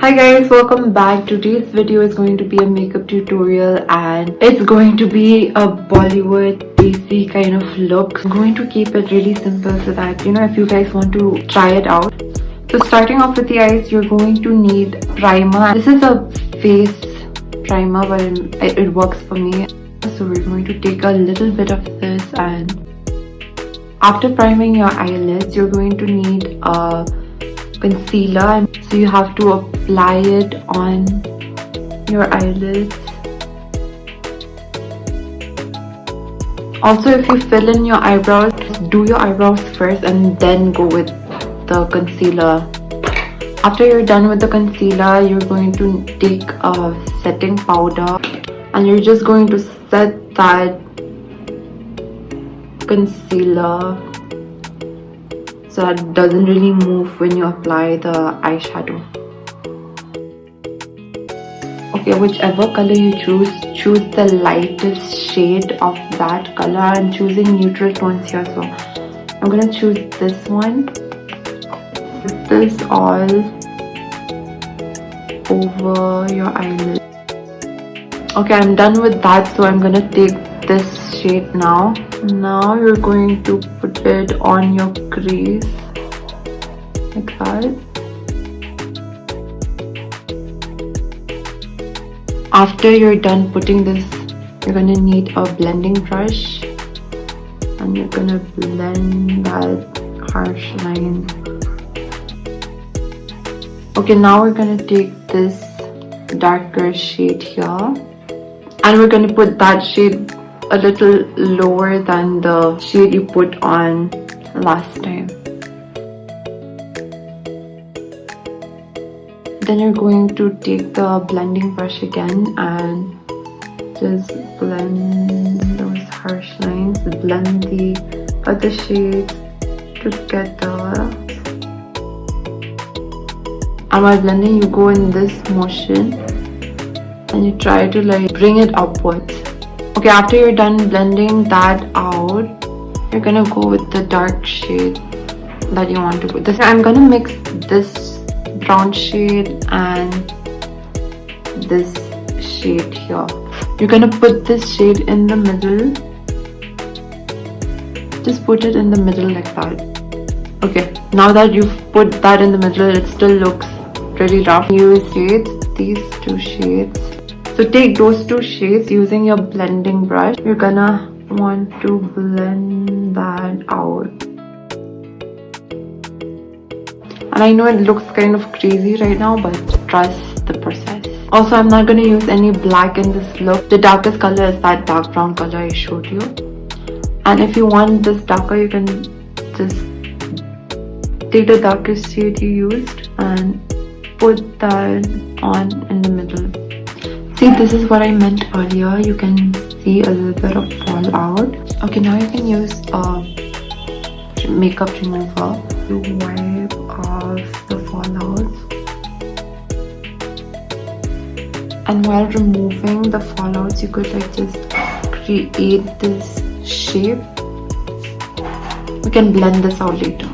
Hi guys, welcome back. Today's video is going to be a makeup tutorial and it's going to be a Bollywood desi kind of look. I'm going to keep it really simple so that if you guys want to try it out. So starting off with the eyes, you're going to need primer. This is a face primer but it works for me. So we're going to take a little bit of this, and after priming your eyelids, you're going to need a concealer. So you have to apply it on your eyelids. Also, if you fill in your eyebrows, do your eyebrows first and then go with the concealer. After you're done with the concealer, you're going to take a setting powder and you're just going to set that concealer so that it doesn't really move when you apply the eyeshadow. Okay, whichever color you choose the lightest shade of that color. I'm choosing neutral tones here, so I'm gonna choose this one. Put this all over your eyelid. Okay, I'm done with that, so I'm gonna take this shade now. Now you're going to put it on your crease like that. After you're done putting this, you're gonna need a blending brush and you're gonna blend that harsh line. Okay, now we're gonna take this darker shade here and we're gonna put that shade a little lower than the shade you put on last time. Then you're going to take the blending brush again and just blend those harsh lines, blend the other shades together. And while blending, you go in this motion and you try to bring it upwards. Okay, after you're done blending that out, you're gonna go with the dark shade that you want to put. This I'm gonna mix this brown shade and this shade here. You're gonna put this shade in the middle. Just put it in the middle like that. Okay, now that you've put that in the middle, it still looks really rough. Use shades, these two shades. So take those two shades using your blending brush. You're gonna want to blend that out. And I know it looks kind of crazy right now, but trust the process. Also, I'm not gonna use any black in this look. The darkest color is that dark brown color I showed you. And if you want this darker, you can just take the darkest shade you used and put that on in the middle. See, this is what I meant earlier. You can see a little bit of fallout. Okay, now you can use a makeup remover to wipe off the fallouts. And while removing the fallouts, you could just create this shape. We can blend this out later.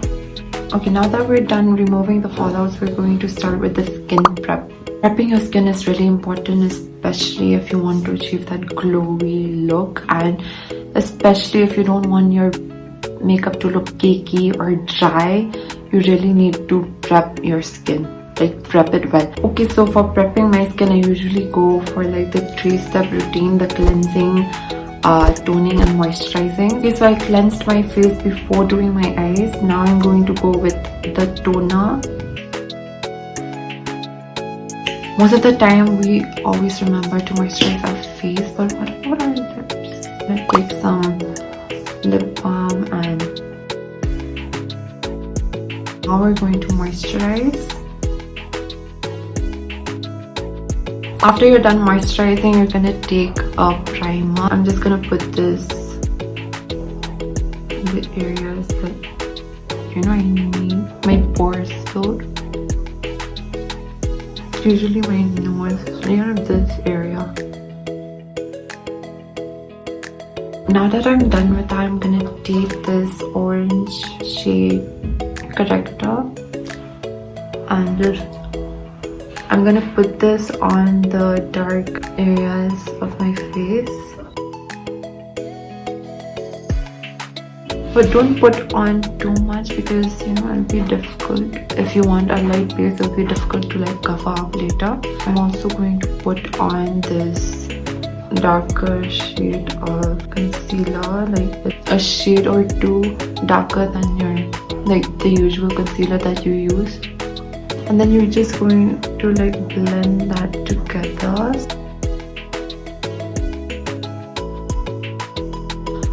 Okay, now that we're done removing the fallouts, we're going to start with the skin prep. Prepping your skin is really important, especially if you want to achieve that glowy look, and especially if you don't want your makeup to look cakey or dry. You really need to prep your skin, prep it well. Okay, so for prepping my skin, I usually go for the 3-step routine: the cleansing, toning and moisturizing. Okay, so I cleansed my face before doing my eyes. Now I'm going to go with the toner. Most of the time we always remember to moisturize our face, but what about our lips? I'm gonna take some lip balm and now we're going to moisturize. After you're done moisturizing, you're gonna take a primer. I'm just gonna put this in the areas that I need my pores filled. Usually my nose, near this area. Now that I'm done with that, I'm gonna take this orange shade corrector and just I'm gonna put this on the dark areas of my face. But don't put on too much because you know it'll be difficult. If you want a light base, it'll be difficult to like cover up later. I'm also going to put on this darker shade of concealer, like a shade or two darker than your the usual concealer that you use. And then you're just going to like blend that together.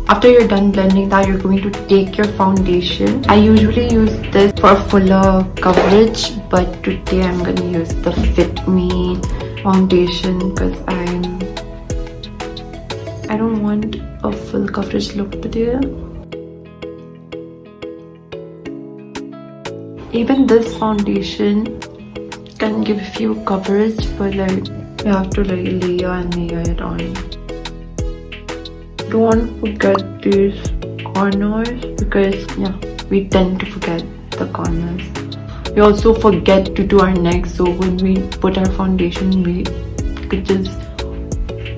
After you're done blending that, you're going to take your foundation. I usually use this for fuller coverage, but today I'm going to use the Fit Me foundation because I don't want a full coverage look today. Even this foundation can give you coverage, but like you have to like layer and layer it on. Don't forget these corners because yeah, we tend to forget the corners. We also forget to do our neck, so when we put our foundation, we could just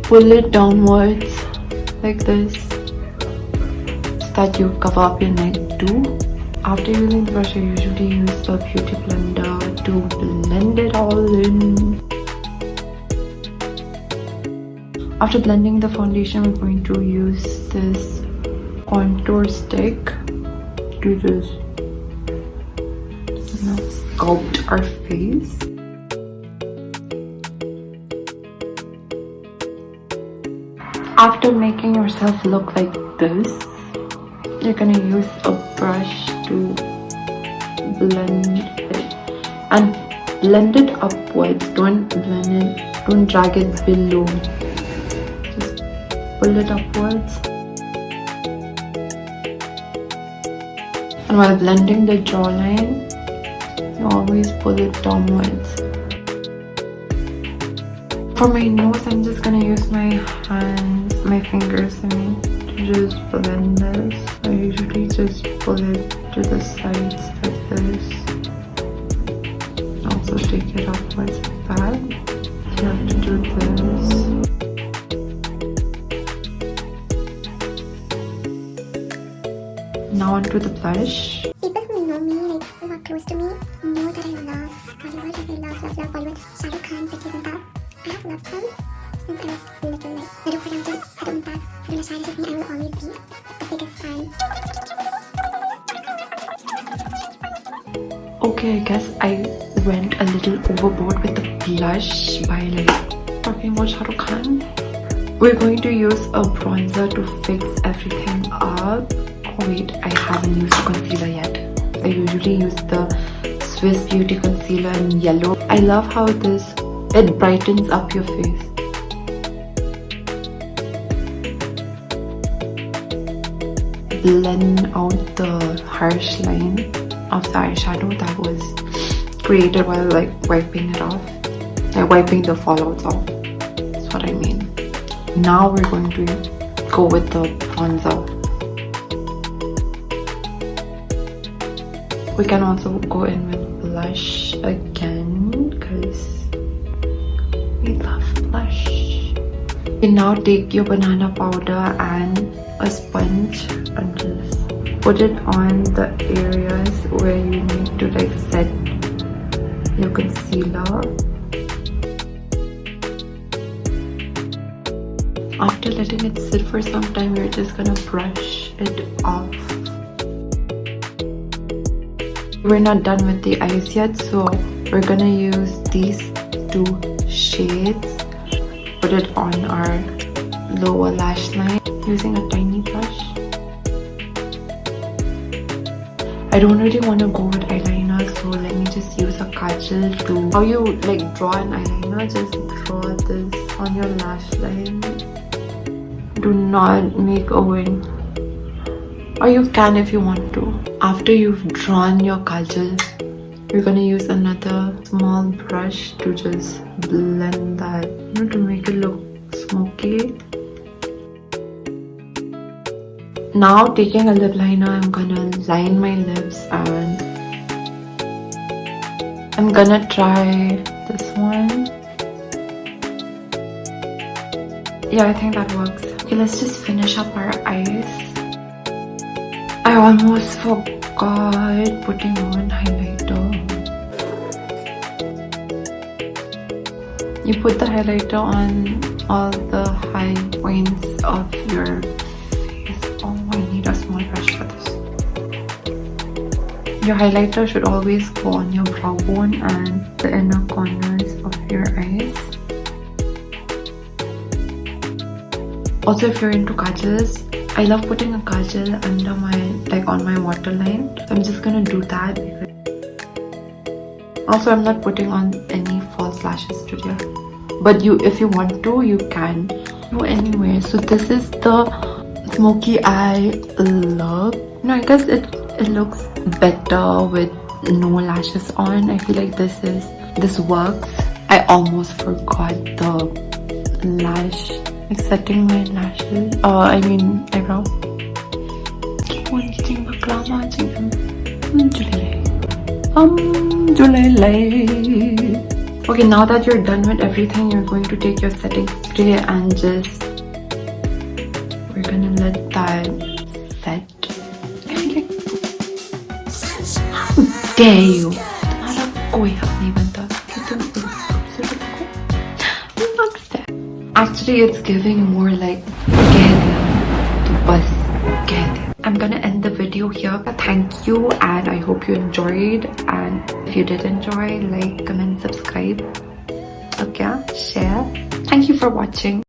pull it downwards like this so that you cover up your neck too. After using the brush, I usually use the beauty blender to blend it all in. After blending the foundation, we're going to use this contour stick to just sculpt our face. After making yourself look like this, you're gonna use a brush to blend it and blend it upwards. Don't blend it, don't drag it below. Just pull it upwards. And while blending the jawline, you always pull it downwards. For my nose, I'm just gonna use my hands, my fingers, to just blend this. I usually just pull it to the sides like this. Also take it upwards like that. You have to do this. Now onto the blush. People who know me, like who are close to me, know that I love Bollywood. I love Bollywood. Shahrukh Khan, Vicky Zinta. I have loved them since I was little. Like, I don't think I will always be the biggest fan. Okay, I guess I went a little overboard with the blush by like talking about Shah Rukh Khan. We're going to use a bronzer to fix everything up. Oh wait, I haven't used concealer yet. I usually use the Swiss Beauty concealer in yellow. I love how it brightens up your face. Blend out the harsh line of the eyeshadow that was created while like wiping it off. Like wiping the fallouts off. That's what I mean. Now we're going to go with the bronzer. We can also go in with blush again because we love blush. You now take your banana powder and a sponge and just put it on the areas where you need to like set your concealer. After letting it sit for some time, you're just gonna brush it off. We're not done with the eyes yet, so we're gonna use these two shades, put it on our lower lash line using a tiny brush. I don't really want to go with eyeliner, so let me just use a kajal to... How you like draw an eyeliner, just draw this on your lash line. Do not make a wing. Or you can if you want to. After you've drawn your kajal, you're gonna use another small brush to just blend that, to make it look smoky. Now taking a lip liner, I'm gonna line my lips and I'm gonna try this one. Yeah, I think that works. Okay, let's just finish up our eyes. I almost forgot putting on highlighter. You put the highlighter on all the high points of your face. Oh, I need a small brush for this. Your highlighter should always go on your brow bone and the inner corners of your eyes. Also, if you're into kajals, I love putting a kajal under my, on my waterline. So I'm just gonna do that. Also, I'm not putting on any false lashes today. But if you want to, you can. So anyway, so this is the smoky eye look. No, I guess it looks better with no lashes on. I feel like this works. I almost forgot the lash, like setting my lashes. Eyebrow. Okay, now that you're done with everything, you're going to take your setting spray and we're gonna let that set. I feel like, how dare you? तुम्हारा कोई हक नहीं बनता कि तुम खूबसूरत हो. Not fair. Actually, it's giving more like कह दिया तो बस कह दिया. I'm gonna end the video here. Thank you and I hope you enjoyed, and if you did enjoy, like, comment, subscribe, okay, share. Thank you for watching.